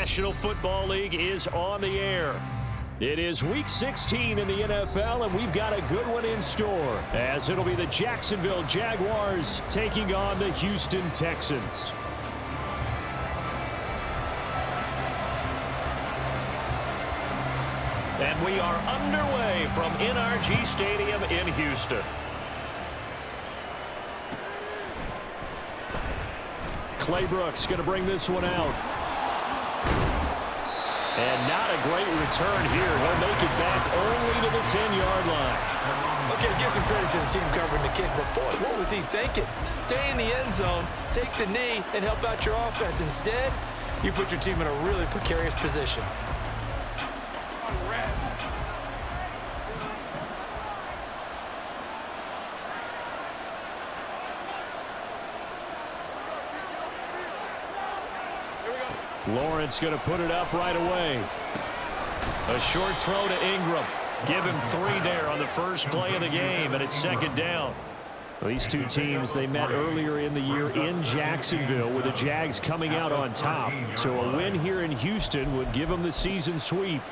National Football League is on the air. It is Week 16 in the NFL, and we've got a good one in store, as it'll be the Jacksonville Jaguars taking on the Houston Texans. And we are underway from NRG Stadium in Houston. Claybrooks going to bring this one out. And not a great return here. He'll make it back only to the 10-yard line. Okay, give some credit to the team covering the kick, but boy, what was he thinking? Stay in the end zone, take the knee, and help out your offense. Instead, you put your team in a really precarious position. Lawrence going to put it up right away. A short throw to Ingram. Give him 3 there on the first play of the game, and it's second down. These two teams, they met earlier in the year in Jacksonville with the Jags coming out on top. So a win here in Houston would give them the season sweep.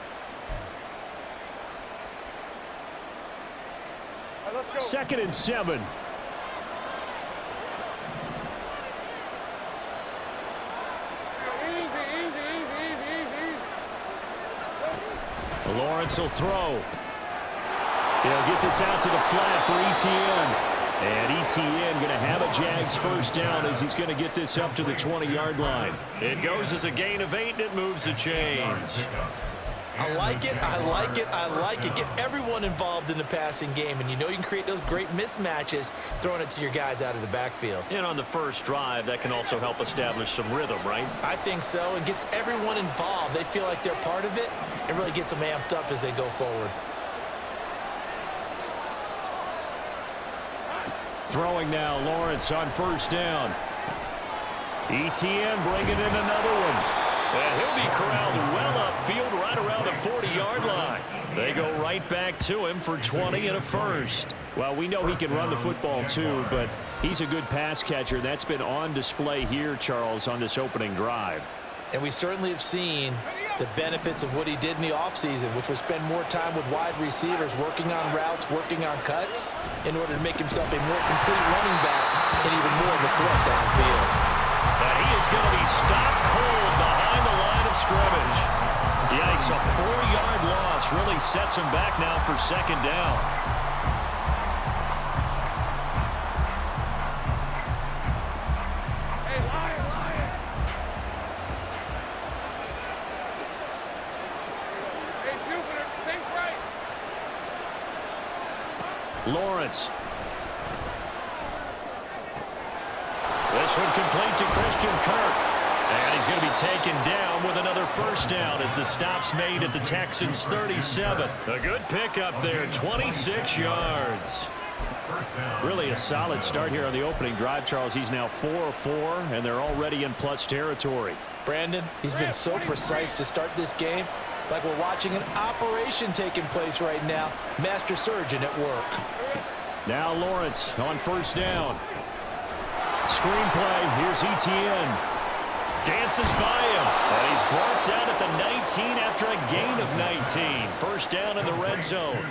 Second and 7. Lawrence will throw. He'll get this out to the flat for Etienne. And Etienne going to have a Jags first down as he's going to get this up to the 20-yard line. It goes as a gain of 8, and it moves the chains. I like it, I like it, I like it. Get everyone involved in the passing game, and you know you can create those great mismatches throwing it to your guys out of the backfield. And on the first drive, that can also help establish some rhythm, right? I think so, and gets everyone involved. They feel like they're part of it, and really gets them amped up as they go forward. Throwing now, Lawrence on first down. Etienne bringing in another one. And he'll be corralled well upfield right around the 40-yard line. They go right back to him for 20 and a first. Well, we know he can run the football too, but he's a good pass catcher. That's been on display here, Charles, on this opening drive. And we certainly have seen the benefits of what he did in the offseason, which was spend more time with wide receivers, working on routes, working on cuts, in order to make himself a more complete running back and even more of a threat downfield. And he is going to be stopped cold behind the line of scrimmage. Yikes, a 4-yard loss really sets him back now for second down. Hey, Lion. Hey, Jupiter, think right. Lawrence. This one complete to Christian Kirk. And he's going to be taken down with another first down as the stop's made at the Texans' 37. A good pickup there, 26 yards. Really a solid start here on the opening drive, Charles. He's now 4 of 4, and they're already in plus territory. Brandon, he's been so precise to start this game, like we're watching an operation taking place right now. Master surgeon at work. Now Lawrence on first down. Screenplay, here's Etienne. Dances by him, and he's brought down at the 19 after a gain of 19. First down in the red zone.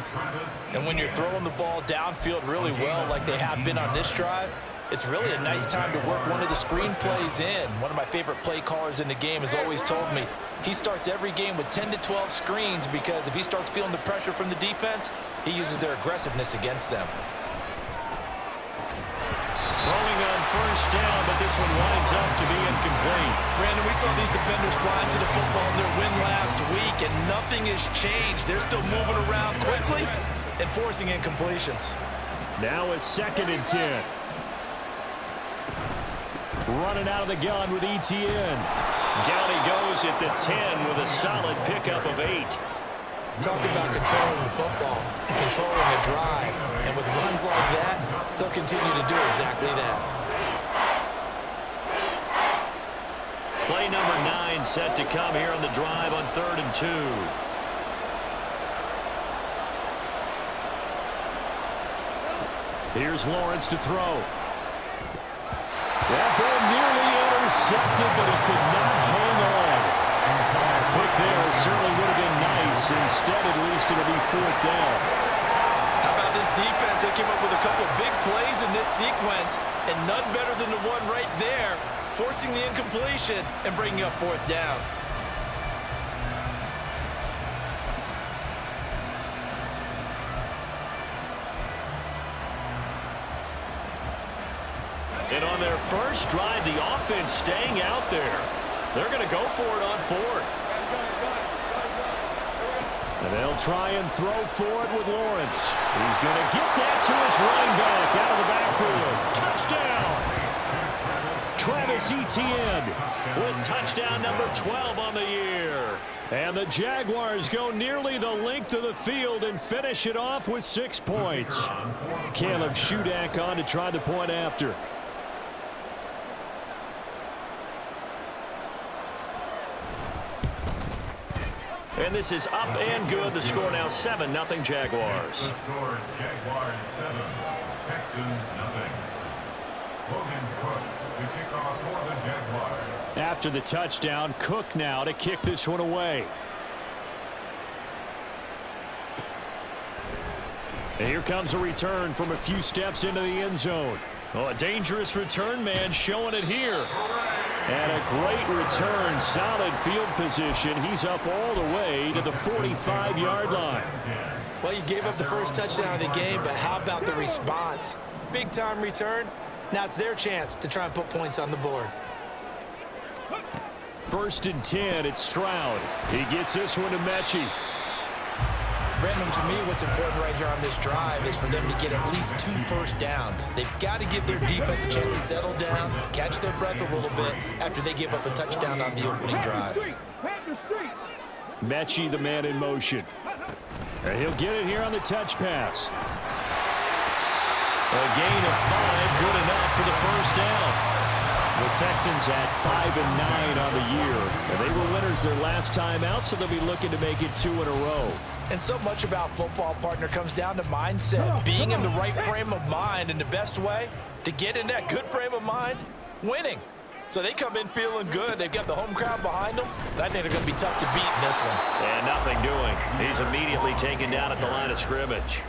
And when you're throwing the ball downfield really well like they have been on this drive, it's really a nice time to work one of the screen plays in. One of my favorite play callers in the game has always told me he starts every game with 10 to 12 screens because if he starts feeling the pressure from the defense, he uses their aggressiveness against them. Throwing on first down, but this one winds up to be incomplete. Brandon, we saw these defenders flying to the football in their win last week, and nothing has changed. They're still moving around quickly and forcing incompletions. Now a second and 10. Running out of the gun with Etienne. Down he goes at the 10 with a solid pickup of 8. Talk about controlling the football and controlling a drive. And with runs like that, they'll continue to do exactly that. Play number 9 set to come here on the drive on 3rd and 2. Here's Lawrence to throw. That ball nearly intercepted, but he could not hang on. certainly would have been nice. Instead, at least it'll be 4th down. How about this defense? They came up with a couple big plays in this sequence, and none better than the one right there, forcing the incompletion and bringing up 4th down. And on their first drive, the offense staying out there. They're going to go for it on 4th. And they'll try and throw for it with Lawrence. He's going to get that to his running back out of the backfield. Touchdown! Travis Etienne with touchdown number 12 on the year. And the Jaguars go nearly the length of the field and finish it off with 6 points. Caleb Shudak on to try the point after. And this is up and good. The score now 7-0 Jaguars. The score, Jaguars 7, Texans 0. Logan Cook to kick off for the Jaguars. After the touchdown, Cook now to kick this one away. And here comes a return from a few steps into the end zone. Oh, a dangerous return man showing it here. And a great return, solid field position. He's up all the way to the 45-yard line. Well, you gave up the first touchdown of the game, but how about the response? Big-time return. Now it's their chance to try and put points on the board. 1st and 10, it's Stroud. He gets this one to Mechie. Brandon, to me, what's important right here on this drive is for them to get at least 2 first downs. They've got to give their defense a chance to settle down, catch their breath a little bit after they give up a touchdown on the opening drive. Mechie, the man in motion. And he'll get it here on the touch pass. A gain of 5, good enough for the first down. The Texans at 5-9 on the year. And they were winners their last time out, so they'll be looking to make it 2 in a row. And so much about football, partner, comes down to mindset. Being in the right frame of mind, and the best way to get in that good frame of mind, winning. So they come in feeling good. They've got the home crowd behind them. I think they're going to be tough to beat in this one. And nothing doing. He's immediately taken down at the line of scrimmage.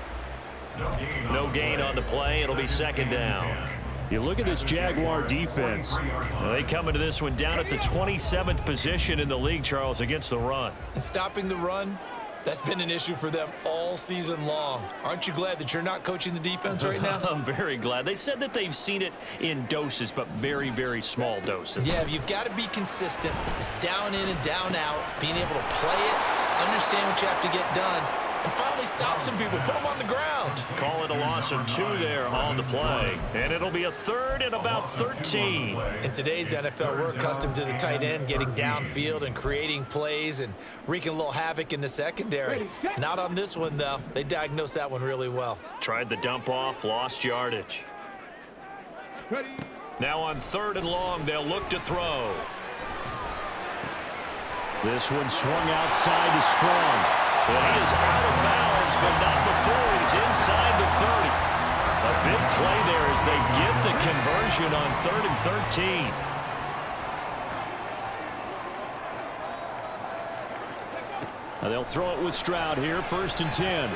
No gain on the play. It'll be 2nd down. You look at this Jaguar defense. They come into this one down at the 27th position in the league, Charles, against the run. And stopping the run, that's been an issue for them all season long. Aren't you glad that you're not coaching the defense right now? I'm very glad. They said that they've seen it in doses, but very, very small doses. Yeah, you've got to be consistent. It's down in and down out, being able to play it, understand what you have to get done, and finally stop some people, put them on the ground. Call it a loss of 2 there on the play. And it'll be a 3rd and about 13. In today's NFL, we're accustomed to the tight end getting downfield and creating plays and wreaking a little havoc in the secondary. Not on this one, though. They diagnosed that one really well. Tried the dump off, lost yardage. Now on 3rd and long, they'll look to throw. This one swung outside to Strong. Well, he is out of bounds, but not before he's inside the 30. A big play there as they get the conversion on 3rd and 13. Now they'll throw it with Stroud here, 1st and 10.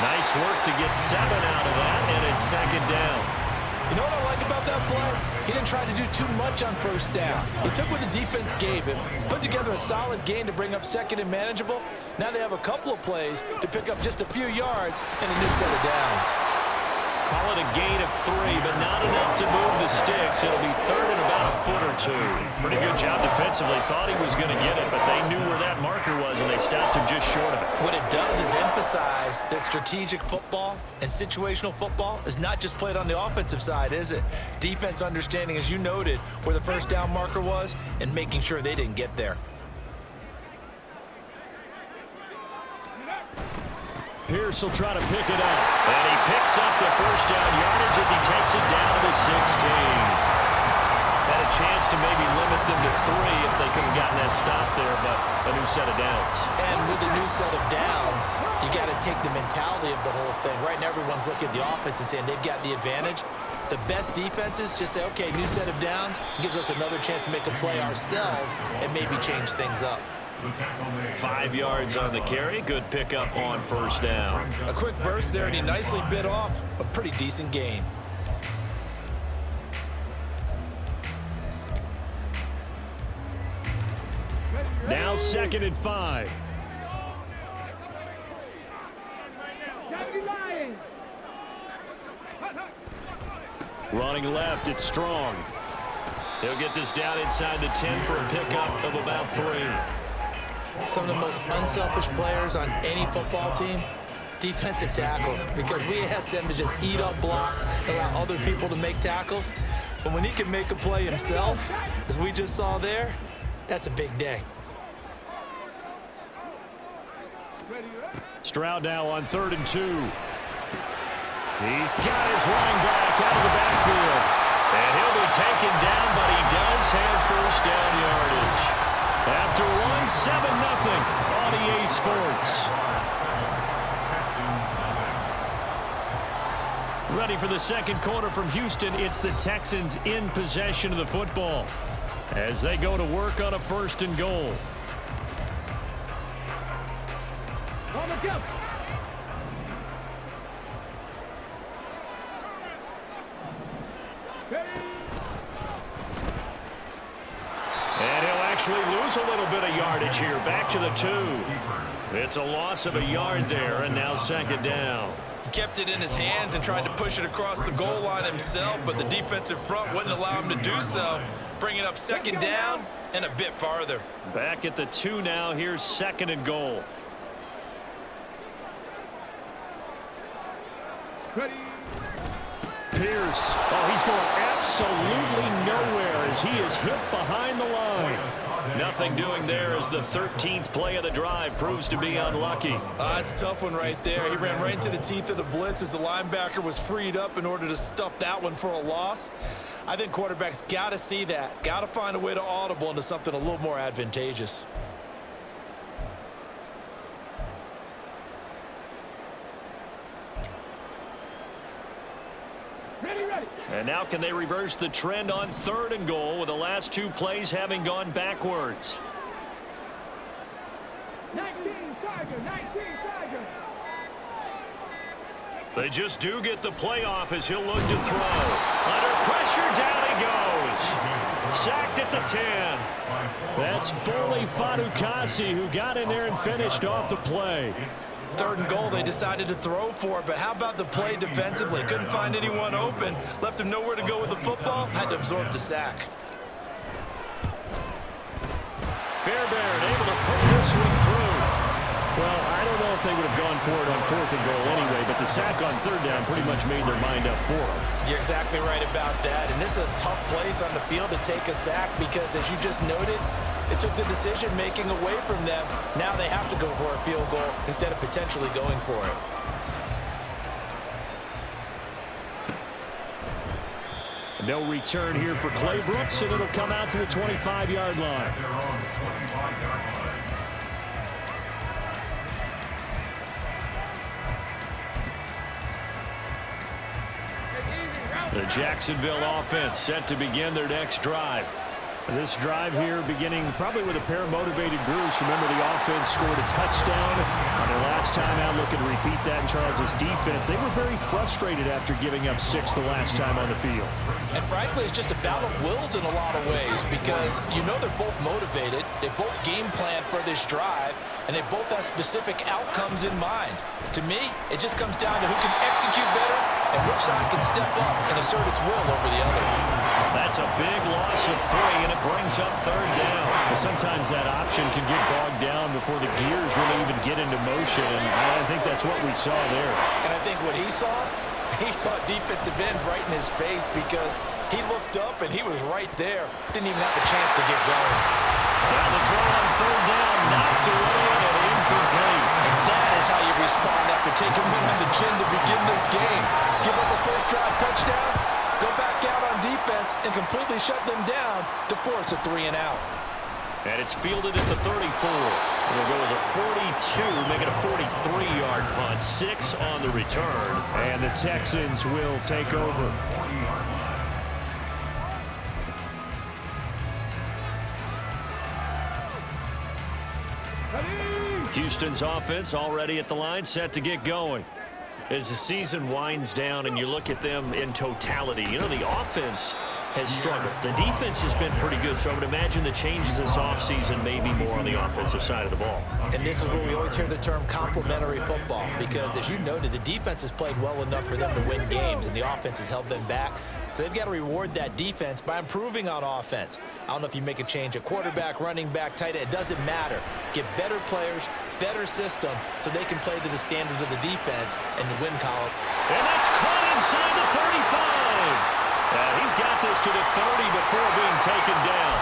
Nice work to get 7 out of that, and it's 2nd down. You know what I like about that play? He didn't try to do too much on 1st down. He took what the defense gave him, put together a solid gain to bring up 2nd and manageable. Now they have a couple of plays to pick up just a few yards and a new set of downs. Call it a gain of 3, but not enough to move the sticks. It'll be 3rd and about a foot or 2. Pretty good job defensively. Thought he was going to get it, but they knew where that marker was, and they stopped him just short of it. What it does is emphasize that strategic football and situational football is not just played on the offensive side, is it? Defense understanding, as you noted, where the 1st down marker was and making sure they didn't get there. Pierce will try to pick it up. And he picks up the 1st down yardage as he takes it down to the 16. Had a chance to maybe limit them to 3 if they could have gotten that stop there, but a new set of downs. And with a new set of downs, you got to take the mentality of the whole thing. Right now, everyone's looking at the offense and saying they've got the advantage. The best defenses just say, okay, new set of downs, gives us another chance to make a play ourselves and maybe change things up. 5 yards on the carry. Good pickup on first down. A quick burst there, and he nicely bit off a pretty decent gain. Now 2nd and 5. Running left, it's Strong. He'll get this down inside the 10 for a pickup of about 3. Some of the most unselfish players on any football team, defensive tackles, because we ask them to just eat up blocks, allow other people to make tackles. But when he can make a play himself, as we just saw there, that's a big day. Stroud now on 3rd and 2. He's got his running back out of the backfield. And he'll be taken down, but he does have first down yardage. After one, 7-0 on EA Sports. Ready for the second quarter from Houston. It's the Texans in possession of the football as they go to work on a 1st and goal. And he'll actually lose a little bit of yardage here. Back to the 2. It's a loss of a yard there, and now 2nd down. He kept it in his hands and tried to push it across the goal line himself, but the defensive front wouldn't allow him to do so, bringing up 2nd down and a bit farther. Back at the 2 now. Here's 2nd and goal. Pierce. Oh, he's going absolutely nowhere as he is hit behind the line. Nothing doing there as the 13th play of the drive proves to be unlucky. That's a tough one right there. He ran right into the teeth of the blitz as the linebacker was freed up in order to stuff that one for a loss. I think quarterbacks got to see that. Got to find a way to audible into something a little more advantageous. And now can they reverse the trend on 3rd and goal with the last 2 plays having gone backwards? 19 Tiger. They just do get the playoff as he'll look to throw. Under pressure, down he goes. Sacked at the 10. That's Foley Fadukasi who got in there and finished off the play. 3rd and goal, they decided to throw for it, but how about the play defensively? Couldn't find anyone open, left him nowhere to go with the football, had to absorb the sack. Fairbairn able to put this one through. Well, I don't know if they would have gone for it on 4th and goal anyway, but the sack on 3rd down pretty much made their mind up for them. You're exactly right about that, and this is a tough place on the field to take a sack because, as you just noted, it took the decision-making away from them. Now they have to go for a field goal instead of potentially going for it. No return here for Clay Brooks, and it'll come out to the 25-yard line. The Jacksonville offense set to begin their next drive. This drive here beginning probably with a pair of motivated groups. Remember, the offense scored a touchdown on their last time out. Looking to repeat that in Charles's defense. They were very frustrated after giving up 6 the last time on the field. And frankly, it's just a battle of wills in a lot of ways because you know they're both motivated. They both game plan for this drive, and they both have specific outcomes in mind. To me, it just comes down to who can execute better and which side can step up and assert its will over the other. That's a big loss of 3, and it brings up 3rd down. Well, sometimes that option can get bogged down before the gears really even get into motion, and I think that's what we saw there. And I think what he saw defensive end right in his face because he looked up and he was right there. Didn't even have a chance to get going. Now the throw on 3rd down, knocked away and incomplete. And that is how you respond after taking one on the chin to begin this game. Give up a first drive touchdown, go back out on defense, and completely shut them down to force a 3 and out. And it's fielded at the 34. It'll go as a 42, make it a 43-yard punt. 6 on the return. And the Texans will take over. Houston's offense already at the line, set to get going. As the season winds down and you look at them in totality, you know, the offense has struggled. The defense has been pretty good, so I would imagine the changes this offseason may be more on the offensive side of the ball. And this is where we always hear the term complementary football, because as you noted, the defense has played well enough for them to win games, and the offense has held them back. So they've got to reward that defense by improving on offense. I don't know if you make a change at quarterback, running back, tight end. It doesn't matter. Get better players, better system, so they can play to the standards of the defense and the win column. And that's caught inside the 35. He's got this to the 30 before being taken down.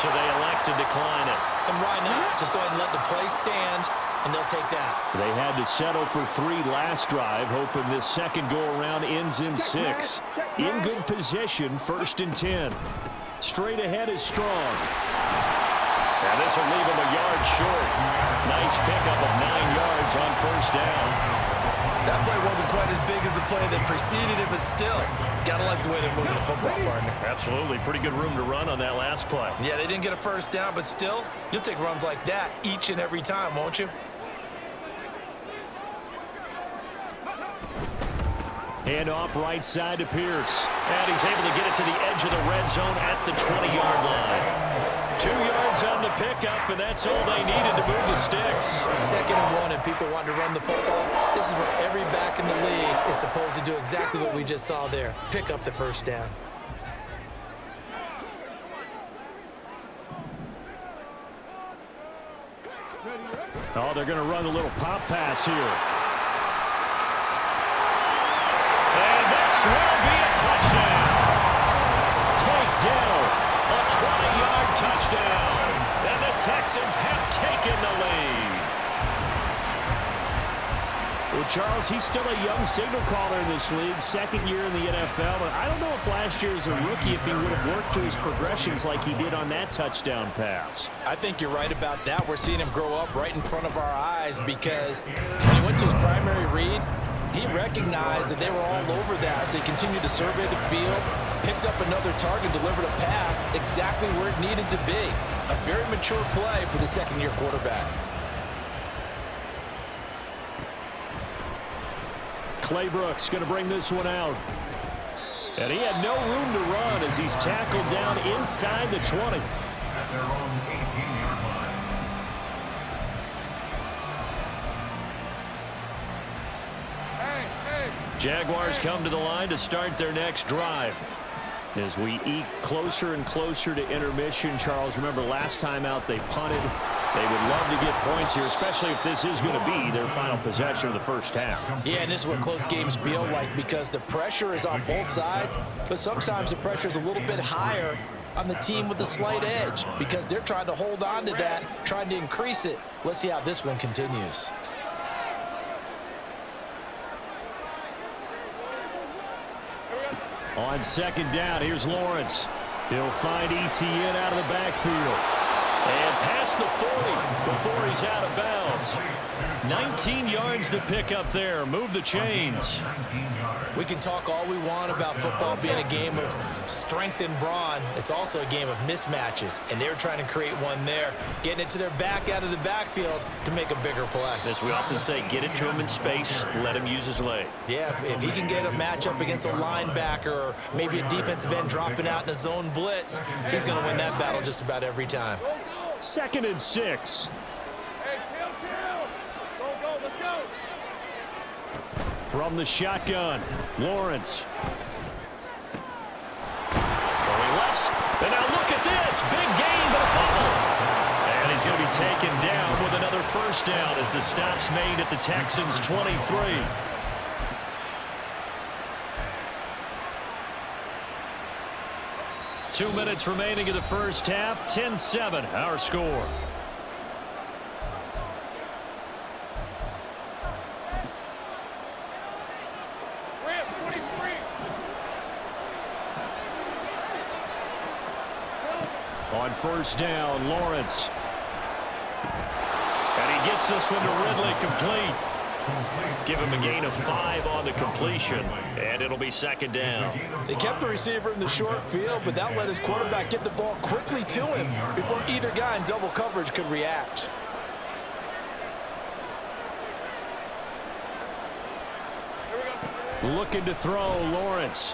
So they elect to decline it. And why not? Just go ahead and let the play stand, and they'll take that. They had to settle for 3 last drive, hoping this second go-around ends in 6. In good position, 1st and 10. Straight ahead is Strong. Now this will leave him a yard short. Nice pickup of 9 yards on 1st down. That play wasn't quite as big as the play that preceded it, but still, gotta like the way they're moving the football, partner. Absolutely. Pretty good room to run on that last play. Yeah, they didn't get a 1st down, but still, you'll take runs like that each and every time, won't you? Hand off right side to Pierce. And he's able to get it to the edge of the red zone at the 20-yard line. 2 yards on the pickup, and that's all they needed to move the sticks. 2nd and 1, and people want to run the football. This is where every back in the league is supposed to do exactly what we just saw there. Pick up the 1st down. Oh, they're going to run a little pop pass here. And this will be a touchdown. Takedown. A 20-yard touchdown. And the Texans have taken the lead. Well, Charles, he's still a young signal caller in this league, 2nd year in the NFL. But I don't know if last year as a rookie, if he would have worked through his progressions like he did on that touchdown pass. I think you're right about that. We're seeing him grow up right in front of our eyes, because when he went to his primary read, he recognized that they were all over that. So he continued to survey the field, picked up another target, delivered a pass exactly where it needed to be. A very mature play for the 2nd-year quarterback. Clay Brooks going to bring this one out. And he had no room to run as he's tackled down inside the 20. At their own 18-yard line. Jaguars come to the line to start their next drive. As we eke closer and closer to intermission, Charles, remember last time out they punted. They would love to get points here, especially if this is going to be their final possession of the 1st half. Yeah, and this is what close games feel like, because the pressure is on both sides, but sometimes the pressure is a little bit higher on the team with the slight edge, because they're trying to hold on to that, trying to increase it. Let's see how this one continues. On 2nd down, here's Lawrence. He'll find Etienne out of the backfield. And past the 40 before he's out of bounds. 19 yards to pick up there. Move the chains. We can talk all we want about football being a game of strength and brawn. It's also a game of mismatches, and they're trying to create one there, getting it to their back out of the backfield to make a bigger play. As we often say, get it to him in space, let him use his leg. Yeah, if he can get a matchup against a linebacker or maybe a defensive end dropping out in a zone blitz, he's going to win that battle just about every time. 2nd and 6. Hey, chill. Go, let's go. From the shotgun, Lawrence. Throwing left. And now look at this. Big gain, but a fumble. And he's going to be taken down with another 1st down as the stop's made at the Texans' 23. Two minutes remaining in the 1st half. 10-7, our score. On 1st down, Lawrence. And he gets this one to Ridley complete. Give him a gain of 5 on the completion, and it'll be 2nd down. They kept the receiver in the short field, but that let his quarterback get the ball quickly to him before either guy in double coverage could react. Looking to throw, Lawrence.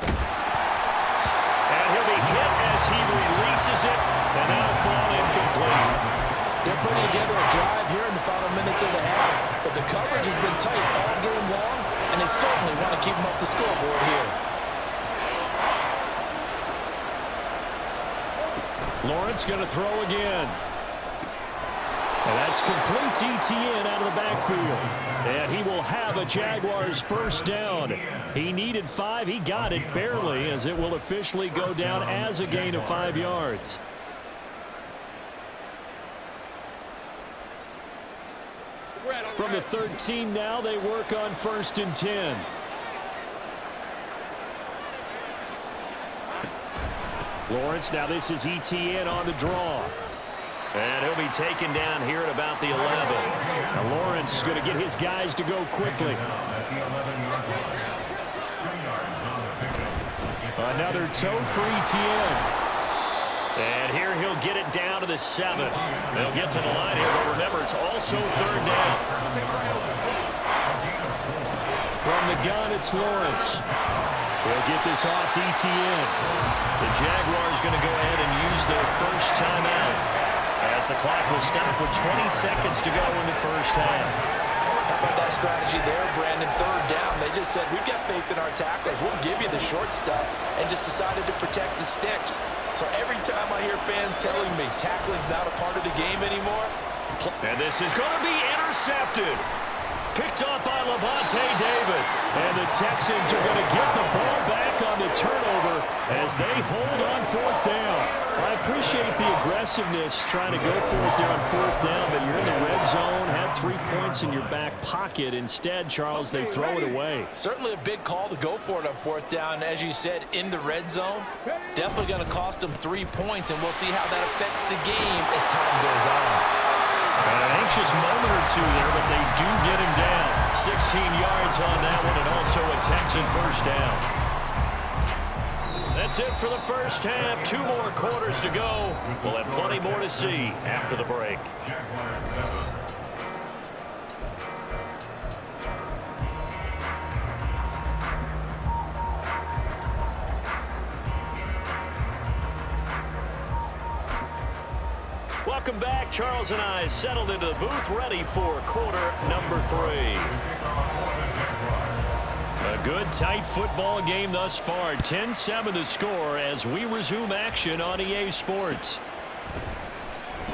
And he'll be hit as he releases it, and that'll fall incomplete. They're putting together a drive here in the final minutes of the half, but the coverage has been tight all game long, and they certainly want to keep them up the scoreboard here. Lawrence going to throw again. And that's complete ETN out of the backfield. And he will have a Jaguars first down. He needed 5. He got it barely, as it will officially go down as a gain of 5 yards. From the 13 now, they work on 1st and 10. Lawrence, now this is ETN on the draw. And he'll be taken down here at about the 11. Now Lawrence is going to get his guys to go quickly. Another toe for ETN. And here he'll get it down to the 7. They'll get to the line here, but remember, it's also 3rd down. From the gun, it's Lawrence. He'll get this off to ETN. The Jaguars going to go ahead and use their first timeout, as the clock will stop with 20 seconds to go in the first half. How about that strategy there, Brandon? 3rd down. They just said, we've got faith in our tacklers. We'll give you the short stuff, and just decided to protect the sticks. So every time I hear fans telling me tackling's not a part of the game anymore. And this is going to be intercepted. Picked up by Levante David. And the Texans are going to get the ball back on the turnover as they hold on 4th down. I appreciate the aggressiveness trying to go for it there on 4th down, but you're in the red zone, had 3 points in your back pocket. Instead, Charles, they throw it away. Certainly a big call to go for it on 4th down. As you said, in the red zone, definitely going to cost them 3 points, and we'll see how that affects the game as time goes on. An anxious moment or two there, but they do get him down. 16 yards on that one, and also a Texan first down. That's it for the first half. 2 more quarters to go. We'll have plenty more to see after the break. Welcome back. Charles and I settled into the booth, ready for quarter number 3. A good, tight football game thus far. 10-7 the score as we resume action on EA Sports.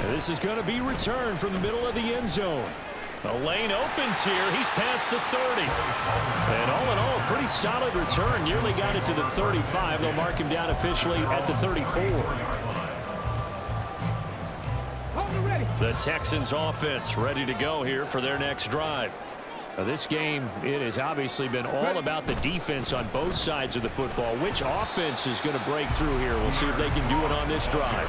This is going to be returned from the middle of the end zone. The lane opens here. He's past the 30. And all in all, a pretty solid return. Nearly got it to the 35. They'll mark him down officially at the 34. The Texans offense ready to go here for their next drive. Now this game, it has obviously been all about the defense on both sides of the football. Which offense is going to break through here? We'll see if they can do it on this drive.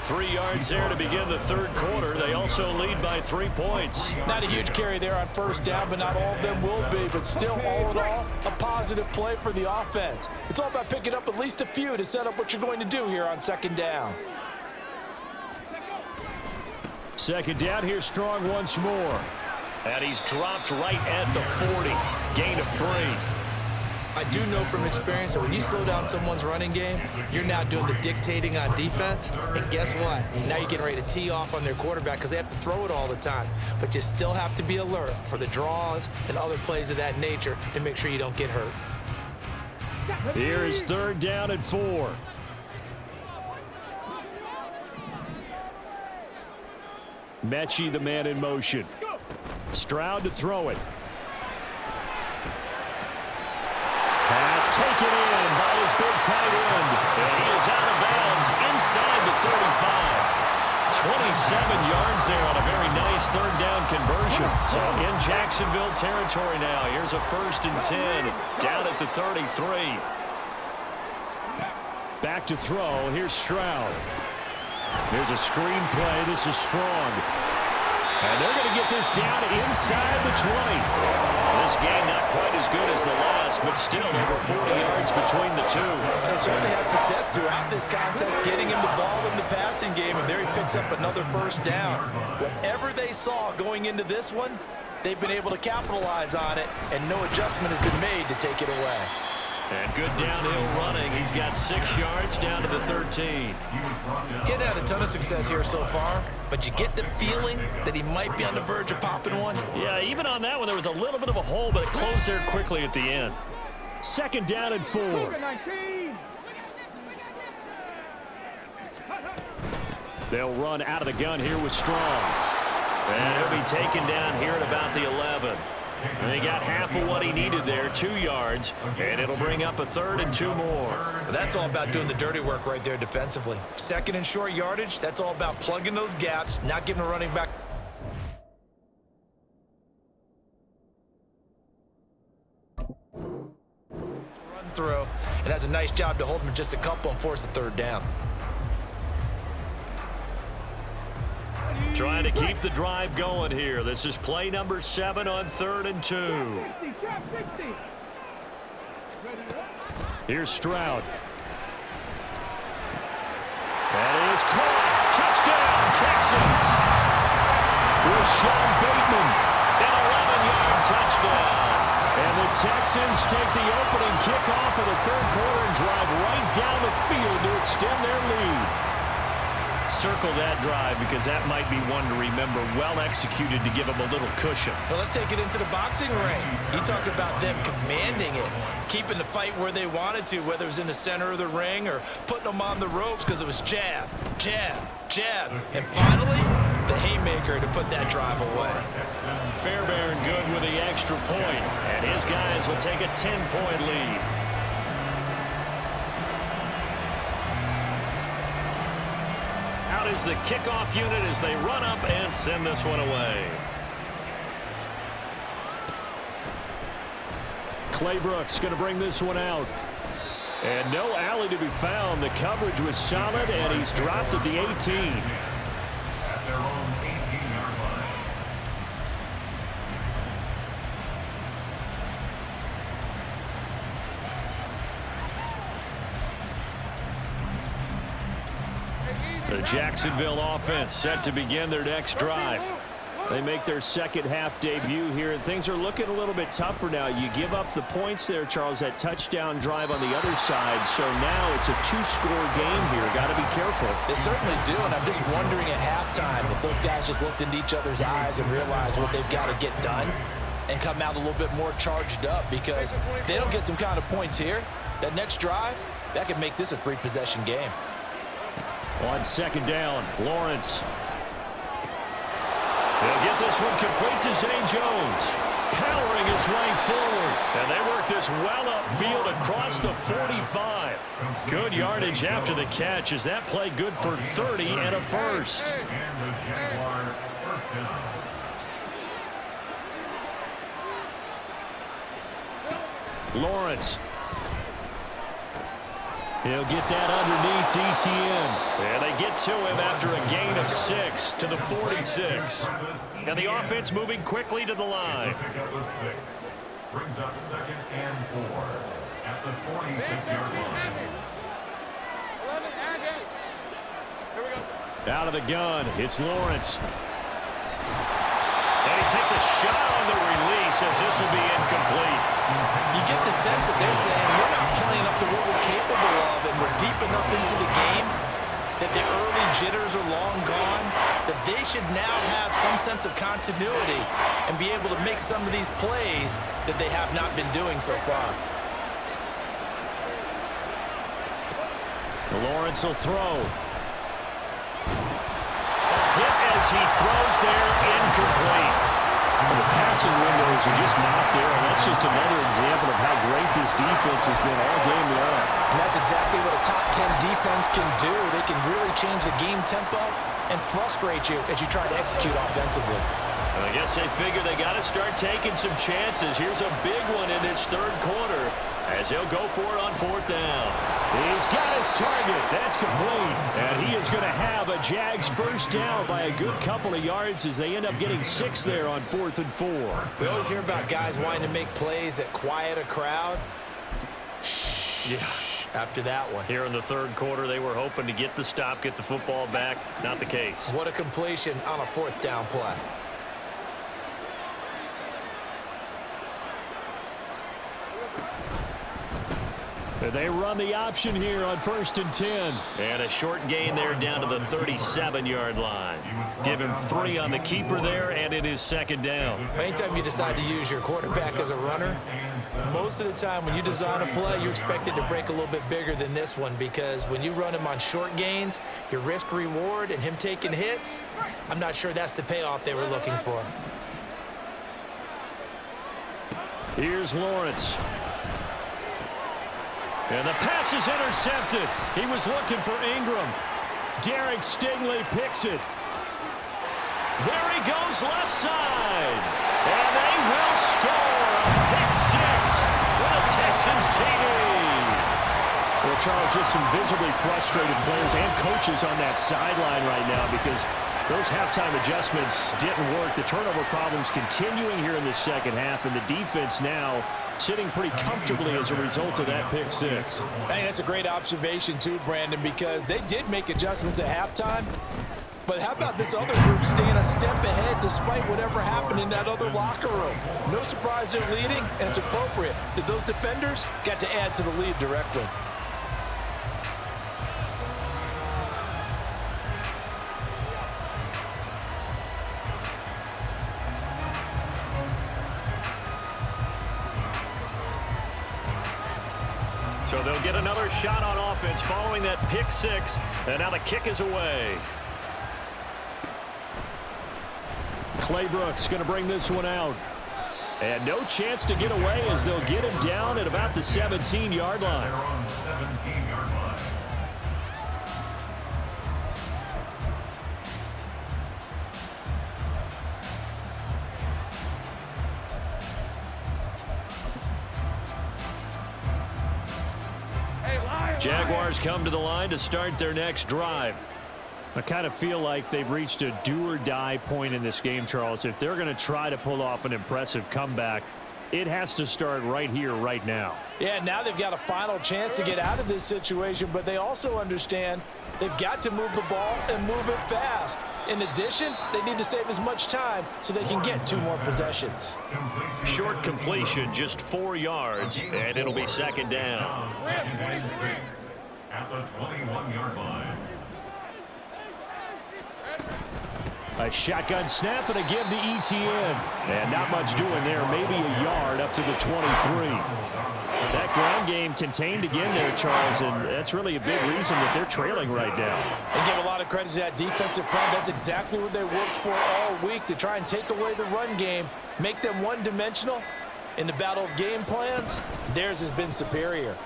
3 yards there to begin the 3rd quarter. They also lead by 3 points. Not a huge carry there on 1st down, but not all of them will be. But still, all in all, a positive play for the offense. It's all about picking up at least a few to set up what you're going to do here on 2nd down. 2nd down here, Strong once more. And he's dropped right at the 40. Gain of 3. I do know from experience that when you slow down someone's running game, you're now doing the dictating on defense. And guess what? Now you're getting ready to tee off on their quarterback because they have to throw it all the time. But you still have to be alert for the draws and other plays of that nature to make sure you don't get hurt. Here is 3rd down and 4. Mechie, the man in motion. Stroud to throw it. Pass taken in by his big tight end. And he is out of bounds inside the 35. 27 yards there on a very nice 3rd down conversion. So in Jacksonville territory now. Here's a 1st and 10 down at the 33. Back to throw. Here's Stroud. Here's a screen play. This is Strong. And they're going to get this down inside the 20. This game not quite as good as the last, but still over 40 yards between the two. They certainly had success throughout this contest, getting him the ball in the passing game, and there he picks up another 1st down. Whatever they saw going into this one, they've been able to capitalize on it, and no adjustment has been made to take it away. And good downhill running. He's got 6 yards down to the 13. He's had a ton of success here so far, but you get the feeling that he might be on the verge of popping one. Yeah, even on that one, there was a little bit of a hole, but it closed there quickly at the end. 2nd down and 4. They'll run out of the gun here with Strong. And he'll be taken down here at about the 11. And he got half of what he needed there, 2 yards, and it'll bring up a 3rd and 2 more. Well, that's all about doing the dirty work right there defensively. 2nd and short yardage, that's all about plugging those gaps, not giving a running back. Run through, and has a nice job to hold him just a couple and force a 3rd down. Trying to keep the drive going here. This is play number 7 on 3rd and 2. Here's Stroud. That is caught. Touchdown, Texans. With Sean Bateman, an 11-yard touchdown. And the Texans take the opening kickoff of the 3rd quarter and drive right down the field to extend their lead. Circle that drive because that might be one to remember. Well executed to give them a little cushion. Well, let's take it into the boxing ring. You talk about them commanding it, keeping the fight where they wanted to, whether it was in the center of the ring or putting them on the ropes because it was jab, jab, jab. And finally, the haymaker to put that drive away. Fairbairn good with the extra point, and his guys will take a 10-point lead. Out is the kickoff unit as they run up and send this one away. Clay Brooks going to bring this one out. And no alley to be found. The coverage was solid, and he's dropped at the 18. At their own 18-yard line. The Jacksonville offense set to begin their next drive. They make their second-half debut here, and things are looking a little bit tougher now. You give up the points there, Charles, that touchdown drive on the other side, so now it's a 2-score game here. Got to be careful. They certainly do, and I'm just wondering at halftime if those guys just looked into each other's eyes and realized what they've got to get done and come out a little bit more charged up, because if they don't get some kind of points here, that next drive, that could make this a 3-possession game. On 2nd down, Lawrence. They'll get this one complete to Zay Jones. Powering his way forward. And they work this well upfield across the 45. Good yardage after the catch. Is that play good for 30 and a first? And the Jaguar first down. Lawrence. He'll get that underneath ETN. And they get to him after a gain of 6 to the 46. And the offense moving quickly to the line. Pickup of 6. Brings up 2nd and 4 at the 46-yard line. 11 and 8. Here we go. Out of the gun, it's Lawrence. And he takes a shot on the release as this will be incomplete. You get the sense that they're saying we're not playing up to what we're capable of, and we're deep enough into the game that the early jitters are long gone, that they should now have some sense of continuity and be able to make some of these plays that they have not been doing so far. Lawrence will throw. Hit as he throws there, incomplete. Well, the passing windows are just not there, and that's just another example of how great this defense has been all game long. And that's exactly what a top 10 defense can do. They can really change the game tempo and frustrate you as you try to execute offensively. I guess they figure they got to start taking some chances. Here's a big one in this 3rd quarter as he'll go for it on 4th down. He's got his target. That's complete. And he is going to have a Jags first down by a good couple of yards as they end up getting 6 there on 4th and 4. We always hear about guys wanting to make plays that quiet a crowd. Yeah. After that one. Here in the 3rd quarter, they were hoping to get the stop, get the football back. Not the case. What a completion on a 4th down play. They run the option here on 1st and 10. And a short gain there down to the 37-yard line. Give him 3 on the keeper there, and it is 2nd down. Anytime you decide to use your quarterback as a runner, most of the time when you design a play, you expect it to break a little bit bigger than this one, because when you run him on short gains, your risk-reward and him taking hits, I'm not sure that's the payoff they were looking for. Here's Lawrence. And the pass is intercepted. He was looking for Ingram. Derek Stingley picks it. There he goes left side. And they will score a pick 6 for the Texans TD. Well, Charles, just some visibly frustrated players and coaches on that sideline right now because those halftime adjustments didn't work. The turnover problems continuing here in the second half, and the defense now sitting pretty comfortably as a result of that pick 6. I think that's a great observation too, Brandon, because they did make adjustments at halftime. But how about this other group staying a step ahead despite whatever happened in that other locker room? No surprise they're leading, and it's appropriate that those defenders got to add to the lead directly. So they'll get another shot on offense following that pick 6, and now the kick is away. Clay Brooks going to bring this one out. And no chance to get away as they'll get him down at about the 17-yard line. They're on 17-yard line. Jaguars come to the line to start their next drive. I kind of feel like they've reached a do-or-die point in this game, Charles. If they're going to try to pull off an impressive comeback, it has to start right here, right now. Yeah, now they've got a final chance to get out of this situation, but they also understand they've got to move the ball and move it fast. In addition, they need to save as much time so they can get 2 more possessions. Short completion, just 4 yards, and it'll be 2nd down. 2nd and 6 at the 21-yard line. A shotgun snap and a give to ETN. And not much doing there, maybe a yard up to the 23. That ground game contained again there, Charles, and that's really a big reason that they're trailing right now. And give a lot of credit to that defensive front. That's exactly what they worked for all week, to try and take away the run game, make them one-dimensional. In the battle of game plans, theirs has been superior.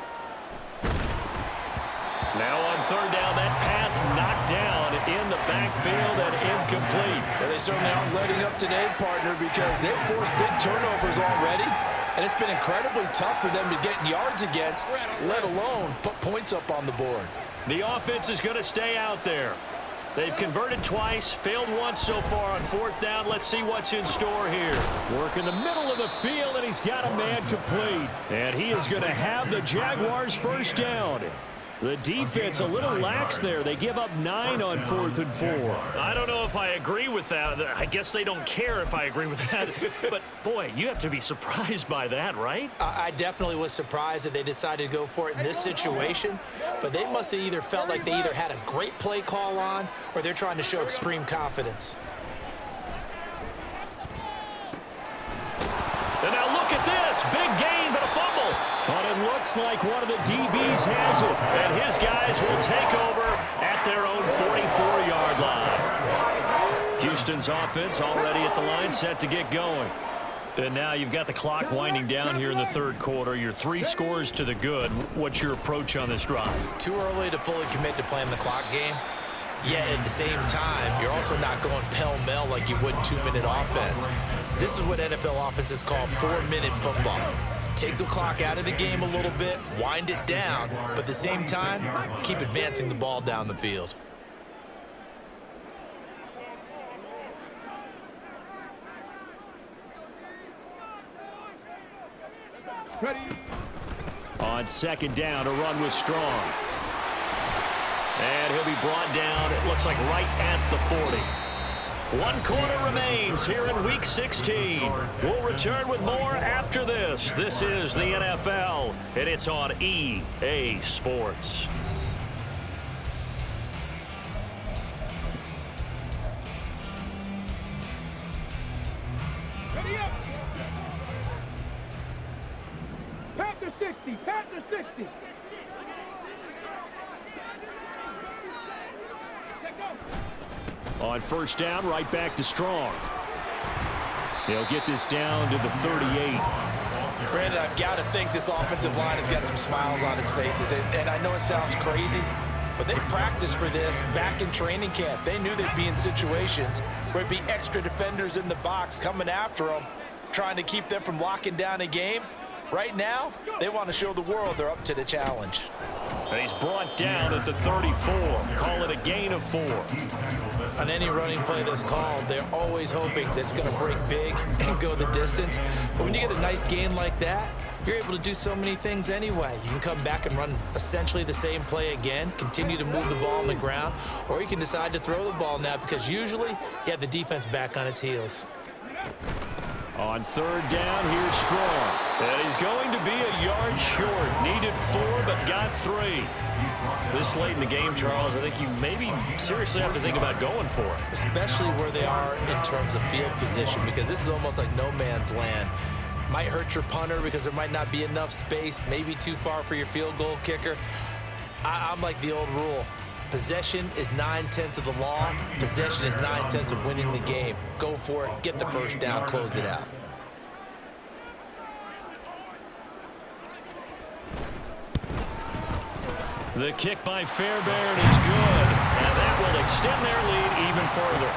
Now on 3rd down, that pass knocked down in the backfield and incomplete. Well, they certainly aren't letting up today, partner, because they've forced big turnovers already. And it's been incredibly tough for them to get yards against, let alone put points up on the board. The offense is going to stay out there. They've converted twice, failed once so far on 4th down. Let's see what's in store here. Work in the middle of the field, and he's got a man complete. And he is going to have the Jaguars' 1st down. The defense a little lax there. They give up 9 on 4th and 4. I don't know if I agree with that. I guess they don't care if I agree with that. But, boy, you have to be surprised by that, right? I definitely was surprised that they decided to go for it in this situation. But they must have either felt like they either had a great play call on or they're trying to show extreme confidence. And now look at this. Big gain, but a fumble. But it looks like one of the DBs has it. And his guys will take over at their own 44-yard line. Houston's offense already at the line, set to get going. And now you've got the clock winding down here in the 3rd quarter. You're 3 scores to the good. What's your approach on this drive? Too early to fully commit to playing the clock game. Yet at the same time, you're also not going pell-mell like you would 2-minute offense. This is what NFL offenses call 4-minute football. Take the clock out of the game a little bit, wind it down, but at the same time, keep advancing the ball down the field. On 2nd down, a run with Strong. And he'll be brought down, it looks like right at the 40. One quarter remains here in Week 16. We'll return with more after this. This is the NFL, and it's on EA Sports. Ready up. Panther 60. Panther 60. Let go. On first down, right back to Strong. They'll get this down to the 38. Brandon, I've got to think this offensive line has got some smiles on its faces. And I know it sounds crazy, but they practiced for this back in training camp. They knew they'd be in situations where it'd be extra defenders in the box coming after them, trying to keep them from locking down a game. Right now, they want to show the world they're up to the challenge. And he's brought down at the 34. Call it a gain of 4. On any running play that's called, they're always hoping that it's going to break big and go the distance. But when you get a nice gain like that, you're able to do so many things anyway. You can come back and run essentially the same play again, continue to move the ball on the ground, or you can decide to throw the ball now because usually you have the defense back on its heels. On third down, here's Strong. And he's going to be a yard short. Needed 4, but got 3. This late in the game, Charles, I think you maybe seriously have to think about going for it. Especially where they are in terms of field position, because this is almost like no man's land. Might hurt your punter because there might not be enough space, maybe too far for your field goal kicker. I'm like the old rule. Possession is 9/10 of the law. Possession is 9/10 of winning the game. Go for it, get the first down, close it out. The kick by Fairbairn is good, and that will extend their lead even further.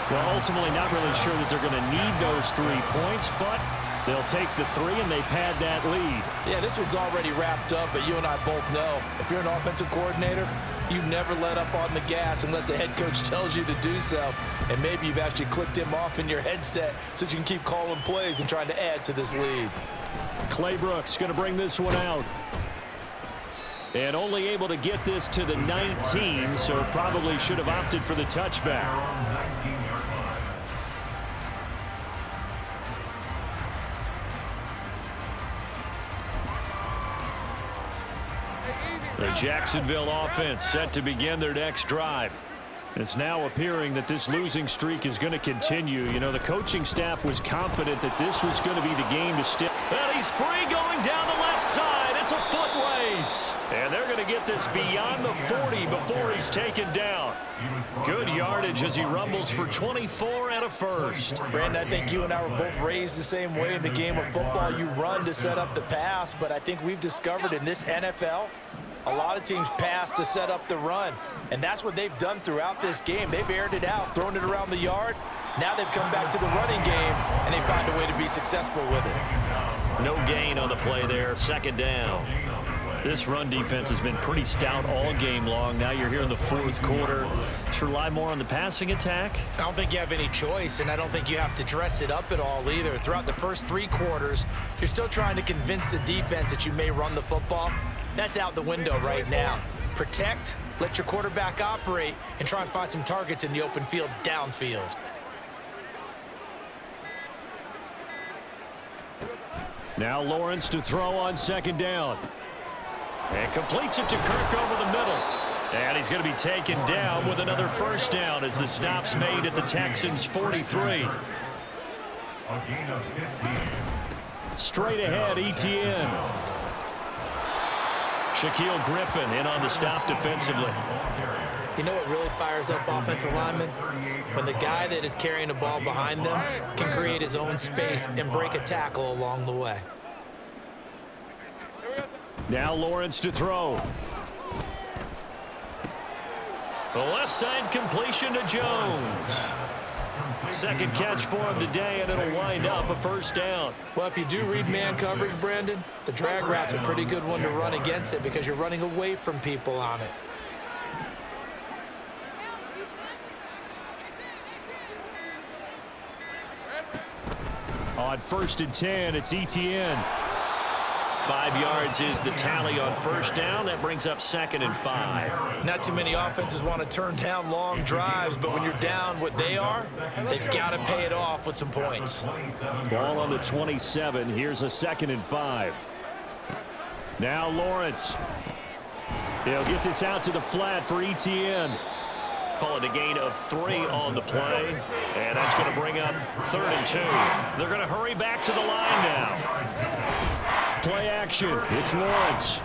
Well, ultimately not really sure that they're going to need those 3 points, but they'll take the 3 and they pad that lead. Yeah, this one's already wrapped up, but you and I both know if you're an offensive coordinator, you never let up on the gas unless the head coach tells you to do so. And maybe you've actually clicked him off in your headset so you can keep calling plays and trying to add to this lead. Claybrook's going to bring this one out. And only able to get this to the 19, so probably should have opted for the touchback. The Jacksonville offense set to begin their next drive. It's now appearing that this losing streak is going to continue. You know, the coaching staff was confident that this was going to be the game to stick. And he's free going down the left side. It's a foot race. And they're going to get this beyond the 40 before he's taken down. Good yardage as he rumbles for 24 and a first. Brandon, I think you and I were both raised the same way in the game of football. You run to set up the pass, but I think we've discovered in this NFL, a lot of teams pass to set up the run, and that's what they've done throughout this game. They've aired it out, thrown it around the yard. Now they've come back to the running game, and they find a way to be successful with it. No gain on the play there, second down. This run defense has been pretty stout all game long. Now you're here in the fourth quarter. Just rely more on the passing attack. I don't think you have any choice, and I don't think you have to dress it up at all either. Throughout the first 3 quarters, you're still trying to convince the defense that you may run the football. That's out the window right now. Protect, let your quarterback operate, and try and find some targets in the open field downfield. Now Lawrence to throw on second down. And completes it to Kirk over the middle. And he's going to be taken down with another first down as the stop's made at the Texans' 43. A gain of 15. Straight ahead, ETN. Shaquille Griffin in on the stop defensively. You know what really fires up offensive linemen? When the guy that is carrying the ball behind them can create his own space and break a tackle along the way. Now Lawrence to throw. The left side completion to Jones. Second catch for him today, and it'll wind up a first down. Well, if you do read man coverage, Brandon, the drag route's a pretty good one to run against it because you're running away from people on it. On 1st and 10, it's ETN. 5 yards is the tally on first down. That brings up 2nd and 5. Not too many offenses want to turn down long drives, but when you're down what they are, they've got to pay it off with some points. Ball on the 27. Here's a 2nd and 5. Now Lawrence. He'll get this out to the flat for Etienne. Call it a gain of 3 on the play. And that's going to bring up 3rd and 2. They're going to hurry back to the line now. Play action. It's Lawrence.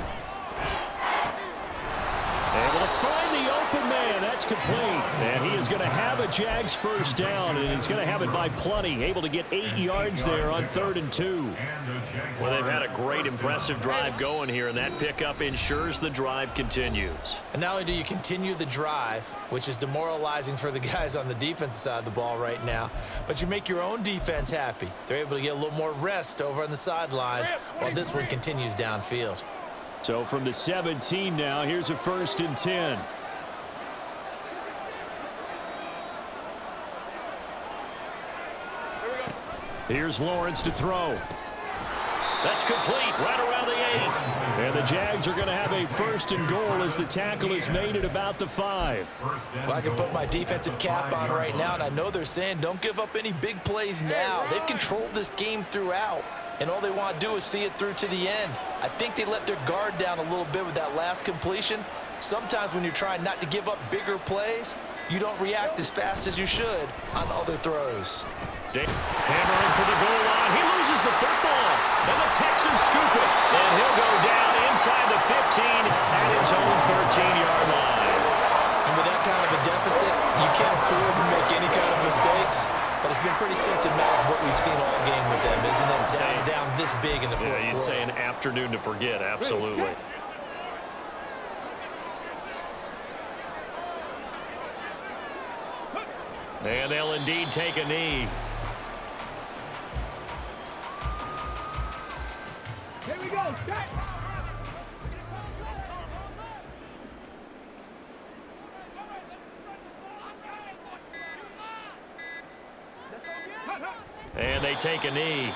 Able to find the open man. That's complete. And he is going to have a Jags first down, and he's going to have it by plenty. Able to get 8 yards there on 3rd and 2. Well, they've had a great, impressive drive going here, and that pickup ensures the drive continues. And not only do you continue the drive, which is demoralizing for the guys on the defensive side of the ball right now, but you make your own defense happy. They're able to get a little more rest over on the sidelines while this one continues downfield. So from the 17 now, here's a 1st and 10. Here's Lawrence to throw. That's complete right around the 8. And the Jags are going to have a 1st and goal as the tackle is made at about the 5. Well, I can put my defensive cap on right now, and I know they're saying don't give up any big plays now. They've controlled this game throughout, and all they want to do is see it through to the end. I think they let their guard down a little bit with that last completion. Sometimes when you're trying not to give up bigger plays, you don't react as fast as you should on other throws. Hammering for the goal line. He loses the football. And the Texans scoop it. And he'll go down inside the 15 at his own 13-yard line. And with that kind of a deficit, you can't afford to make any kind of mistakes. But it's been pretty symptomatic of what we've seen all game with them, isn't it? Down this big in the fourth quarter. You'd say an afternoon to forget, absolutely. And they'll indeed take a knee. Here we go. Set. And they take a knee.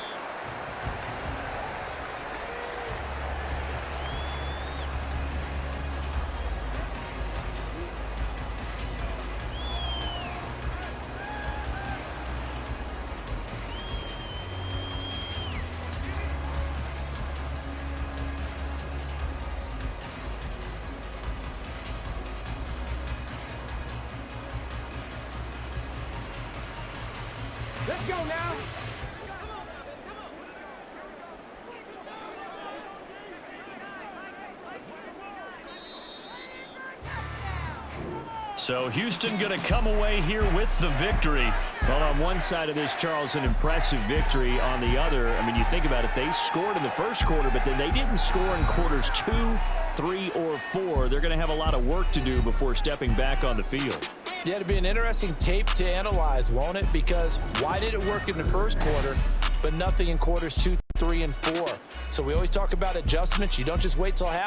Let's go now. So Houston going to come away here with the victory. Well, on one side of this, Charles, an impressive victory. On the other, I mean, you think about it, they scored in the first quarter, but then they didn't score in quarters 2, 3, or 4. They're going to have a lot of work to do before stepping back on the field. Yeah, it'll be an interesting tape to analyze, won't it? Because why did it work in the first quarter, but nothing in quarters 2, 3, and 4? So we always talk about adjustments. You don't just wait till half.